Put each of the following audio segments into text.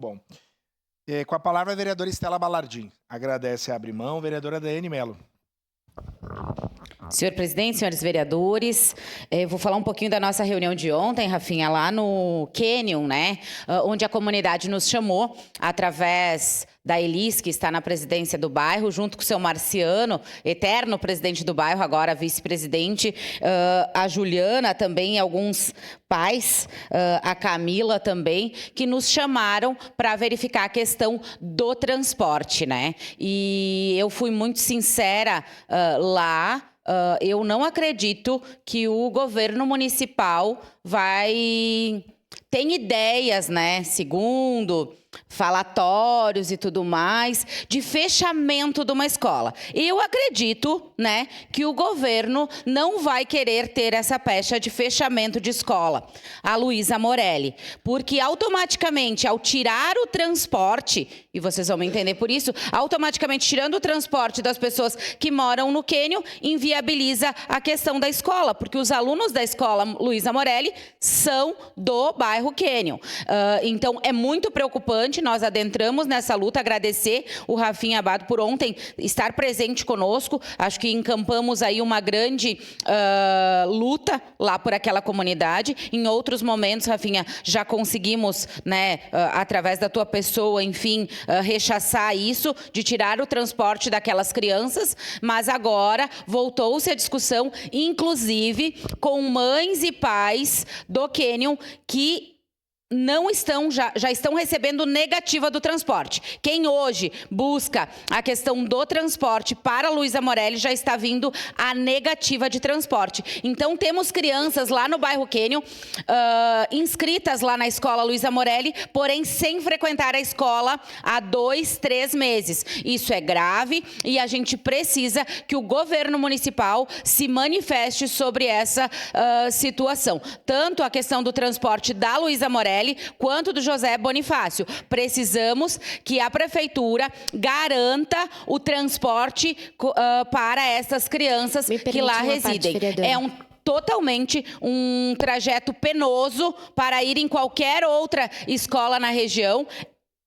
Bom, com a palavra a vereadora Estela Balardim. Agradece a abrir mão, vereadora Daiane Mello. Senhor presidente, senhores vereadores, vou falar um pouquinho da nossa reunião de ontem, Rafinha, lá no Canyon, né? Onde a comunidade nos chamou através da Elis, que está na presidência do bairro, junto com o seu Marciano, eterno presidente do bairro, agora vice-presidente, a Juliana também, alguns pais, a Camila também, que nos chamaram para verificar a questão do transporte, né? E eu fui muito sincera lá. Eu não acredito que o governo municipal tem ideias, né, segundo falatórios e tudo mais, de fechamento de uma escola. Eu acredito, né, que o governo não vai querer ter essa pecha de fechamento de escola, a Luísa Morelli, porque automaticamente, ao tirar o transporte, e vocês vão me entender por isso, automaticamente tirando o transporte das pessoas que moram no Canyon, inviabiliza a questão da escola, porque os alunos da escola Luísa Morelli são do bairro Canyon. Então, é muito preocupante. Nós adentramos nessa luta, agradecer o Rafinha Abado por ontem estar presente conosco. Acho que encampamos aí uma grande luta lá por aquela comunidade. Em outros momentos, Rafinha, já conseguimos, né, através da tua pessoa, enfim, rechaçar isso, de tirar o transporte daquelas crianças, mas agora voltou-se a discussão, inclusive com mães e pais do Canyon que não estão, já estão recebendo negativa do transporte. Quem hoje busca a questão do transporte para Luísa Morelli já está vindo a negativa de transporte. Então, temos crianças lá no bairro Canyon, inscritas lá na escola Luísa Morelli, porém sem frequentar a escola há 2, 3 meses. Isso é grave e a gente precisa que o governo municipal se manifeste sobre essa situação. Tanto a questão do transporte da Luísa Morelli, quanto do José Bonifácio. Precisamos que a prefeitura garanta o transporte para essas crianças que lá residem. Totalmente um trajeto penoso para ir em qualquer outra escola na região.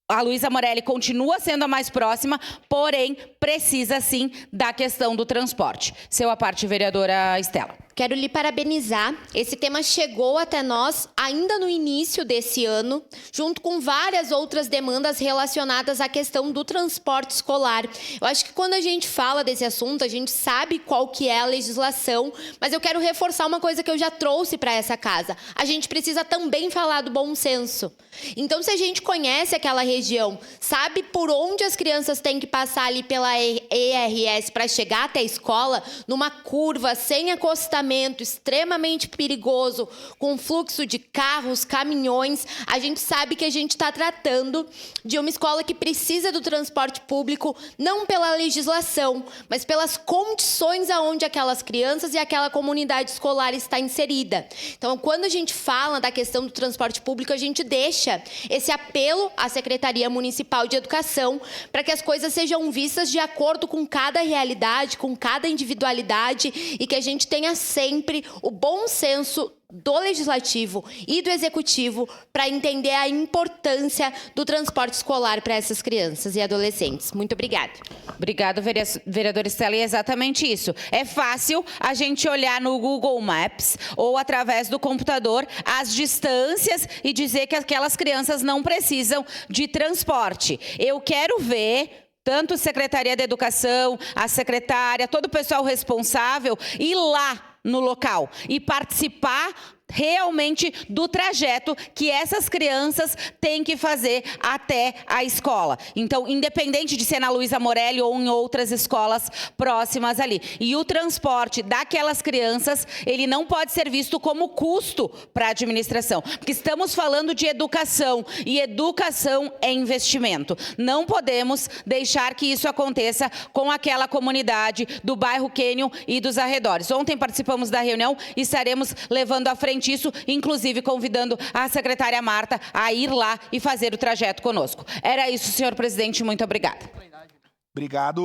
A Luísa Morelli continua sendo a mais próxima, porém precisa sim da questão do transporte. Seu à parte, vereadora Estela. Quero lhe parabenizar. Esse tema chegou até nós ainda no início desse ano, junto com várias outras demandas relacionadas à questão do transporte escolar. Eu acho que quando a gente fala desse assunto, a gente sabe qual que é a legislação, mas eu quero reforçar uma coisa que eu já trouxe para essa casa. A gente precisa também falar do bom senso. Então, se a gente conhece aquela região, sabe por onde as crianças têm que passar ali pela ERS para chegar até a escola, numa curva, sem acostamento, extremamente perigoso, com fluxo de carros, caminhões, a gente sabe que a gente está tratando de uma escola que precisa do transporte público, não pela legislação, mas pelas condições aonde aquelas crianças e aquela comunidade escolar está inserida. Então, quando a gente fala da questão do transporte público, a gente deixa esse apelo à Secretaria Municipal de Educação para que as coisas sejam vistas de acordo com cada realidade, com cada individualidade e que a gente tenha sempre o bom senso do Legislativo e do Executivo para entender a importância do transporte escolar para essas crianças e adolescentes. Muito obrigada. Obrigado, vereadora Estela. E é exatamente isso. É fácil a gente olhar no Google Maps ou através do computador as distâncias e dizer que aquelas crianças não precisam de transporte. Eu quero ver tanto a Secretaria da Educação, a secretária, todo o pessoal responsável ir lá no local e participar realmente do trajeto que essas crianças têm que fazer até a escola. Então, independente de ser na Luísa Morelli ou em outras escolas próximas ali. E o transporte daquelas crianças, ele não pode ser visto como custo para a administração, porque estamos falando de educação, e educação é investimento. Não podemos deixar que isso aconteça com aquela comunidade do bairro Canyon e dos arredores. Ontem participamos da reunião e estaremos levando à frente isso, inclusive convidando a secretária Marta a ir lá e fazer o trajeto conosco. Era isso, senhor presidente. Muito obrigada. Obrigado.